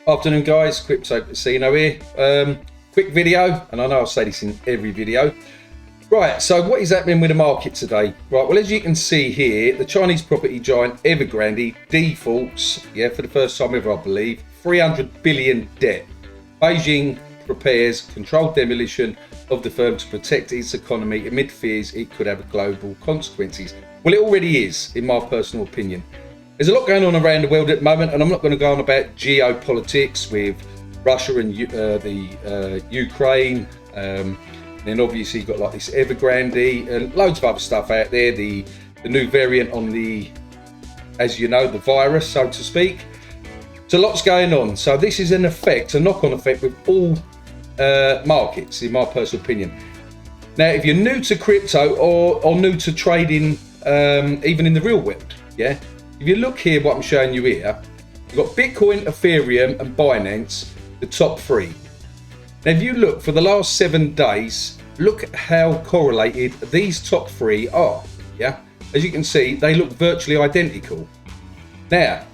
Afternoon guys, Crypto Casino here. Quick video, and I know I'll say this in every video. Right, so what is happening with the market today? Right, well, as you can see here, the Chinese property giant Evergrande defaults, for the first time ever I believe, 300 billion debt. Beijing prepares controlled demolition of the firm to protect its economy amid fears it could have global consequences. Well, it already is, in my personal opinion. There's a lot going on around the world at the moment, and I'm not going to go on about geopolitics with Russia and Ukraine. Then obviously you've got like this Evergrande and loads of other stuff out there. The new variant on the, as you know, the virus, so to speak. So lots going on. So this is an effect, a knock-on effect with all markets, in my personal opinion. Now, if you're new to crypto or new to trading, even in the real world, if you look here, what I'm showing you here, you've got Bitcoin, Ethereum and Binance, the top three. Now, if you look for the last 7 days, look at how correlated these top three are. As you can see, they look virtually identical. Now,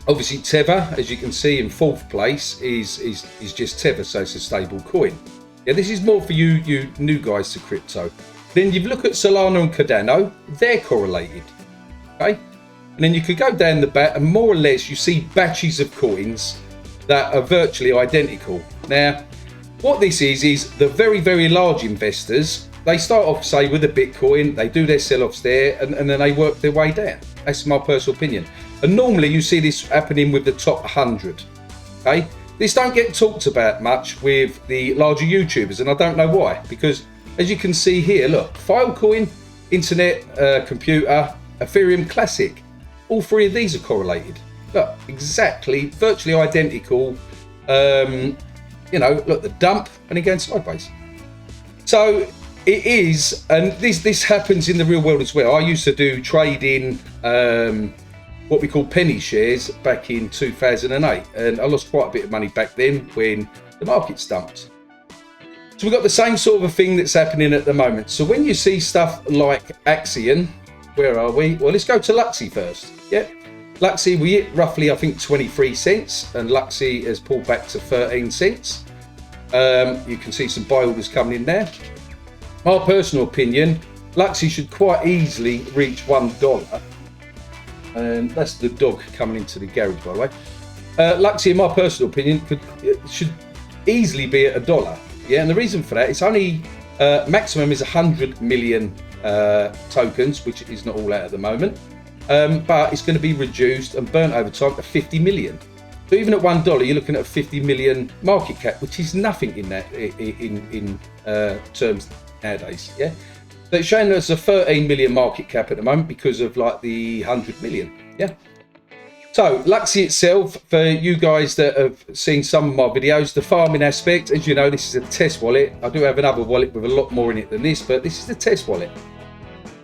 obviously Tether, as you can see in 4th place, is just Tether, so it's a stable coin. This is more for you new guys to crypto. Then you look at Solana and Cardano, they're correlated. Okay? And then you could go down the back and more or less you see batches of coins that are virtually identical. Now, what this is the very, very large investors, they start off, say, with a Bitcoin, they do their sell-offs there, and then they work their way down. That's my personal opinion. And normally you see this happening with the top 100. Okay? This don't get talked about much with the larger YouTubers, and I don't know why. Because, as you can see here, look, Filecoin, Internet, Computer, Ethereum Classic. All three of these are correlated. Look, exactly, virtually identical. Look, the dump, and again sideways. So it is, and this happens in the real world as well. I used to do trading, what we call penny shares back in 2008, and I lost quite a bit of money back then when the market dumped. So we've got the same sort of a thing that's happening at the moment. So when you see stuff like Axion, where are we? Well, let's go to Luxy first. Luxy, we hit roughly, I think, 23 cents, and Luxy has pulled back to 13 cents. You can see some buy orders coming in there. My personal opinion, Luxy should quite easily reach $1. And that's the dog coming into the garage, by the way. Luxy, in my personal opinion, should easily be at $1. And the reason for that, it's only maximum is 100 million tokens, which is not all out at the moment. But it's going to be reduced and burnt over time to 50 million. So even at $1, you're looking at a 50 million market cap, which is nothing in that in terms nowadays. So it's showing there's a 13 million market cap at the moment because of like the 100 million. So Luxy itself, for you guys that have seen some of my videos, the farming aspect, as you know, this is a test wallet. I do have another wallet with a lot more in it than this, but this is the test wallet.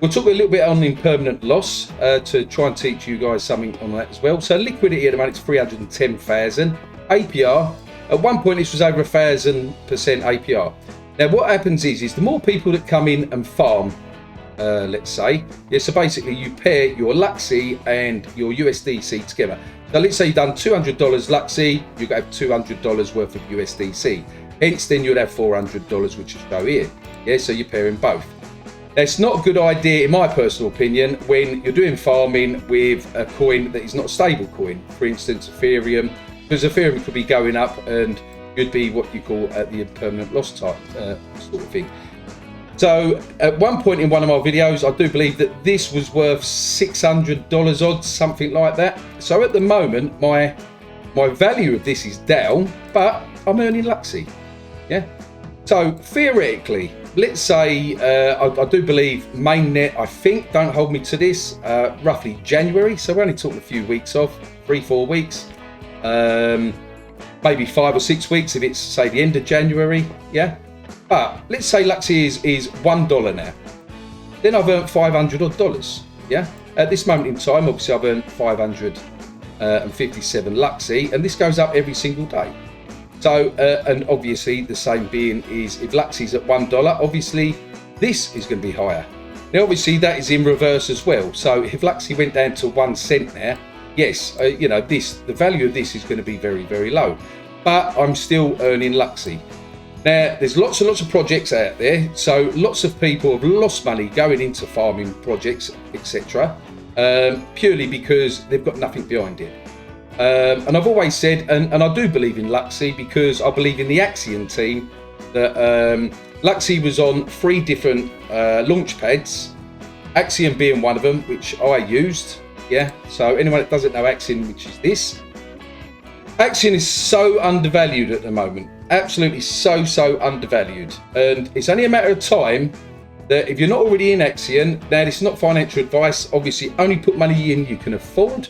We'll talk a little bit on impermanent loss to try and teach you guys something on that as well. So liquidity at the moment is 310,000. APR, at one point this was over 1,000% APR. Now what happens is the more people that come in and farm, let's say, so basically you pair your Luxy and your USDC together. So let's say you've done $200 Luxy, you have $200 worth of USDC. Hence then you'd have $400, which is show here. So you're pairing both. It's not a good idea, in my personal opinion, when you're doing farming with a coin that is not a stable coin. For instance, Ethereum, because Ethereum could be going up and you'd be what you call the impermanent loss type sort of thing. So at one point in one of my videos, I do believe that this was worth $600 odd, something like that. So at the moment, my value of this is down, but I'm earning Luxy. So theoretically, let's say I do believe mainnet, I think, don't hold me to this, roughly January. So we're only talking a few weeks off, 3-4 weeks, maybe 5 or 6 weeks if it's, say, the end of January. But let's say Luxy is $1 now. Then I've earned $500 odd. At this moment in time, obviously I've earned 557 Luxy, and this goes up every single day. So, and obviously the same being is if Luxy's at $1, obviously this is going to be higher. Now, obviously that is in reverse as well. So if Luxy went down to 1 cent now, yes, you know, the value of this is going to be very, very low, but I'm still earning Luxy. Now, there's lots and lots of projects out there, so lots of people have lost money going into farming projects, etc., purely because they've got nothing behind it. And I've always said, and I do believe in Luxy, because I believe in the Axion team, that Luxy was on 3 different launch pads, Axion being one of them, which I used. Yeah, so anyone that doesn't know Axion, which is this, Axion is so undervalued at the moment, absolutely so undervalued, and it's only a matter of time that if you're not already in Axion, now it's not financial advice, obviously only put money in you can afford.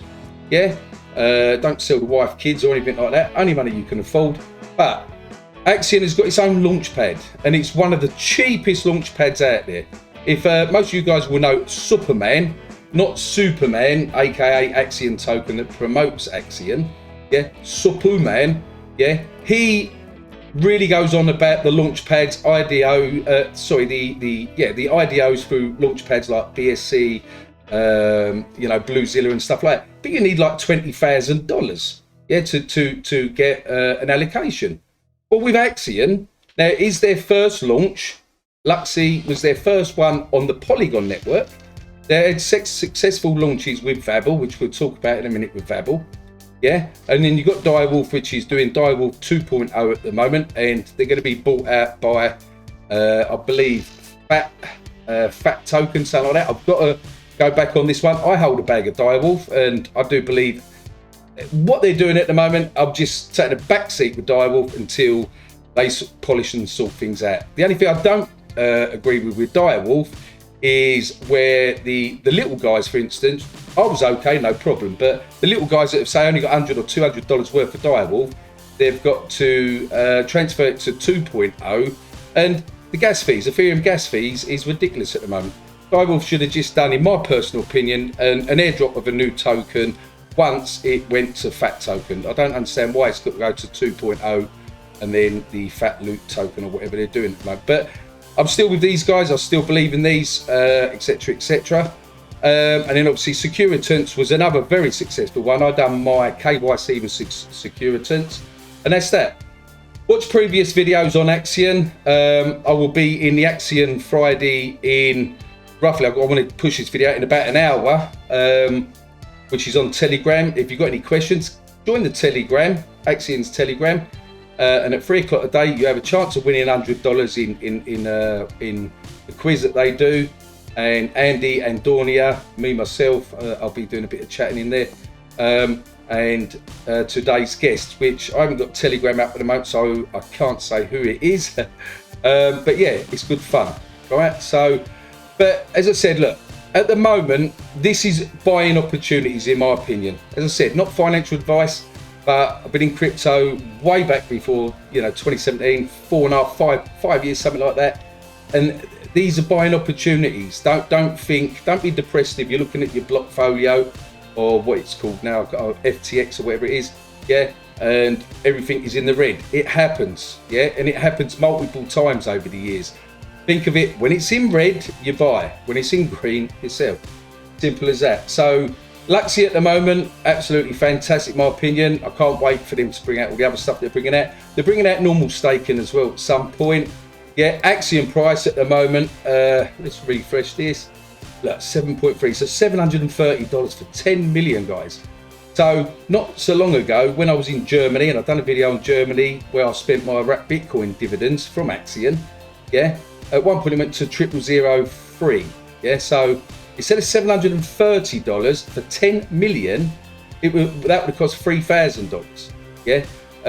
Yeah, don't sell the wife, kids, or anything like that, only money you can afford. But Axion has got its own launch pad, and it's one of the cheapest launch pads out there. If most of you guys will know Superman, not Superman, aka Axion token that promotes Axion, yeah, Superman, yeah, he really goes on about the launch pads, IDO, the IDOs through launch pads like BSC, you know, Bluezilla and stuff like that. But you need like $20,000, yeah, to get an allocation. Well, with Axion, now is their first launch. Luxy was their first one on the Polygon network. They had 6 successful launches with Vabble, which we'll talk about in a minute with Vabble. Yeah, and then you've got Direwolf, which is doing Direwolf 2.0 at the moment, and they're going to be bought out by, I believe, Fat Token, something like that. I've got to go back on this one. I hold a bag of Direwolf, and I do believe what they're doing at the moment, I'm just taking a back seat with Direwolf until they polish and sort things out. The only thing I don't agree with Direwolf is where the little guys, for instance, I was okay, no problem, but the little guys that have, say, only got $100 or $200 worth of Direwolf, they've got to transfer it to 2.0, and the gas fees, Ethereum gas fees, is ridiculous at the moment. Direwolf should have just done, in my personal opinion, an airdrop of a new token once it went to Fat Token. I don't understand why it's got to go to 2.0 and then the Fat Loot token or whatever they're doing at the moment. But I'm still with these guys. I still believe in these, etc., etc. And then obviously Securitants was another very successful one. I done my KYC with Securitants, and that's that. Watch previous videos on Axion. I will be in the Axion Friday in roughly, I want to push this video out in about an hour, which is on Telegram. If you've got any questions, join the Telegram, Axion's Telegram. And at 3 o'clock a day, you have a chance of winning $100 in the quiz that they do. And Andy and Dornia, me myself, I'll be doing a bit of chatting in there. And today's guest, which I haven't got Telegram up at the moment, so I can't say who it is. But yeah, it's good fun, right? So, but as I said, look, at the moment, this is buying opportunities, in my opinion. As I said, not financial advice. But I've been in crypto way back before, you know, 2017, 5 years, something like that. And these are buying opportunities. Don't be depressed if you're looking at your Blockfolio or what it's called now, FTX or whatever it is. Yeah, and everything is in the red. It happens. Yeah, and it happens multiple times over the years. Think of it, when it's in red, you buy. When it's in green, you sell. Simple as that. So Luxy at the moment, absolutely fantastic, in my opinion. I can't wait for them to bring out all the other stuff they're bringing out. They're bringing out normal staking as well at some point. Yeah, Axion price at the moment, let's refresh this. Look, 7.3, so $730 for 10 million, guys. So not so long ago, when I was in Germany, and I've done a video on Germany where I spent my Bitcoin dividends from Axion. Yeah, at one point it went to 0003. Yeah, so instead of $730 for 10 million, that would have cost $3,000. Yeah,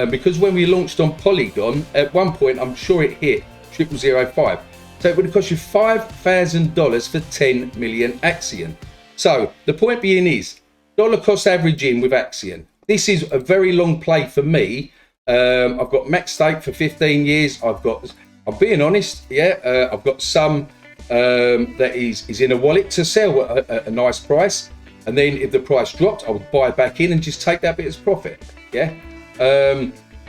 because when we launched on Polygon, at one point I'm sure it hit 0005. So it would have cost you $5,000 for 10 million Axion. So the point being is, dollar cost averaging with Axion. This is a very long play for me. I've got max stake for 15 years. I'm being honest, yeah, I've got some that is in a wallet to sell at a nice price, and then if the price dropped, I would buy back in and just take that bit as profit. Yeah,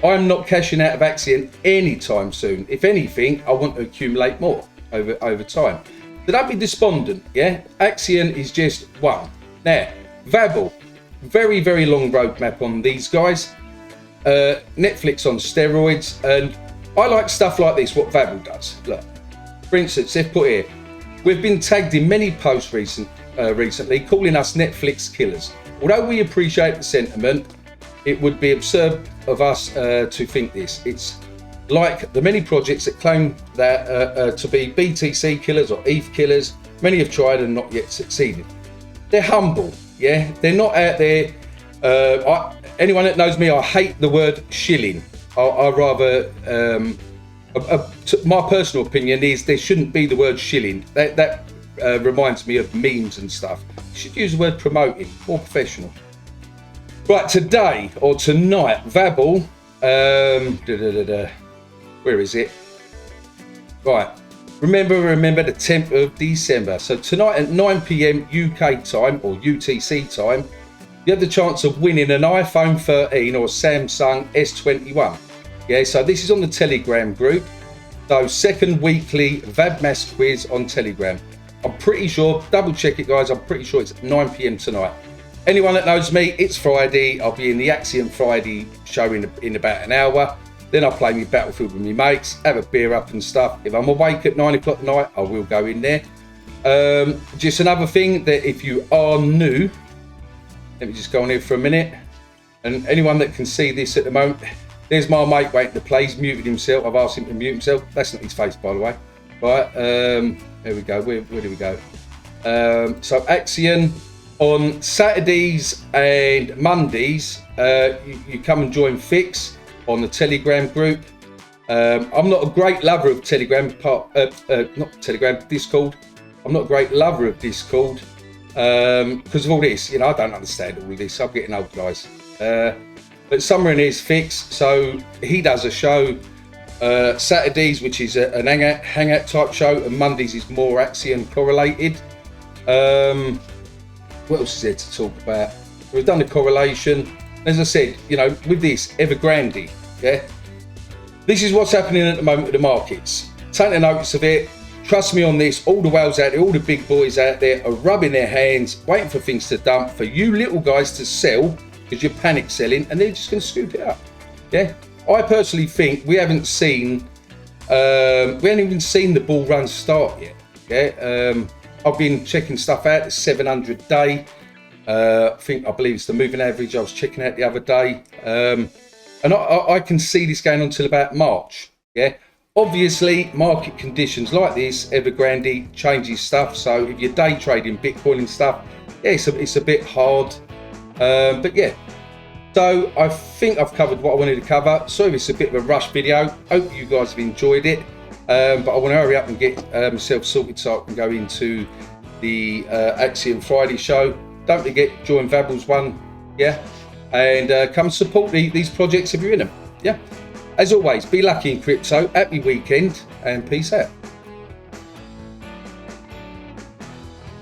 I'm not cashing out of Axion anytime soon. If anything, I want to accumulate more over time. So don't be despondent. Yeah, Axion is just one. Now, Vabble very, very long roadmap on these guys. Netflix on steroids, and I like stuff like this, what Vabble does. Look, for instance, they've put here, we've been tagged in many posts recently calling us Netflix killers. Although we appreciate the sentiment, it would be absurd of us to think this. It's like the many projects that claim that to be BTC killers or ETH killers. Many have tried and not yet succeeded. They're humble, yeah? They're not out there. Anyone that knows me, I hate the word shilling. I rather, my personal opinion is there shouldn't be the word shilling. That reminds me of memes and stuff. You should use the word promoting, more professional. Right, today or tonight, Vabble, where is it? Right, remember the 10th of December. So tonight at 9 PM UK time or UTC time, you have the chance of winning an iPhone 13 or Samsung S21. Yeah, so this is on the Telegram group. So second weekly VabMass quiz on Telegram. I'm pretty sure, double check it guys, I'm pretty sure it's 9 PM tonight. Anyone that knows me, it's Friday. I'll be in the Axion Friday show in about an hour. Then I'll play me Battlefield with my mates, have a beer up and stuff. If I'm awake at 9 o'clock at night, I will go in there. Just another thing, that if you are new, let me just go on here for a minute. And anyone that can see this at the moment, there's my mate waiting to play. He's muted himself. I've asked him to mute himself. That's not his face, by the way. Right, there we go. Where do we go? So Axion, on Saturdays and Mondays, you come and join Fix on the Telegram group. I'm not a great lover of Telegram, Discord. I'm not a great lover of Discord because of all this. You know, I don't understand all of this. I'm getting old, guys. But Summer in his Fix, so he does a show Saturdays, which is an hangout type show, and Mondays is more Axion correlated. What else is there to talk about? We've done the correlation. As I said, you know, with this Evergrande, yeah, this is what's happening at the moment with the markets. Take a notice of it. Trust me on this. All the whales out there, all the big boys out there are rubbing their hands, waiting for things to dump, for you little guys to sell because you're panic selling, and they're just going to scoop it up. Yeah, I personally think we haven't even seen the bull run start yet. Yeah, I've been checking stuff out. The 700 day. I believe it's the moving average I was checking out the other day, and I can see this going on till about March. Yeah, obviously market conditions like this, Evergrande changes stuff. So if you're day trading Bitcoin and stuff, yeah, it's a bit hard, but yeah. So I think I've covered what I wanted to cover. Sorry if it's a bit of a rush video. Hope you guys have enjoyed it, but I want to hurry up and get myself sorted so I can go into the Axion Friday show. Don't forget, join Vabble's one, yeah, and come support these projects if you're in them, yeah. As always, be lucky in crypto, happy weekend, and peace out.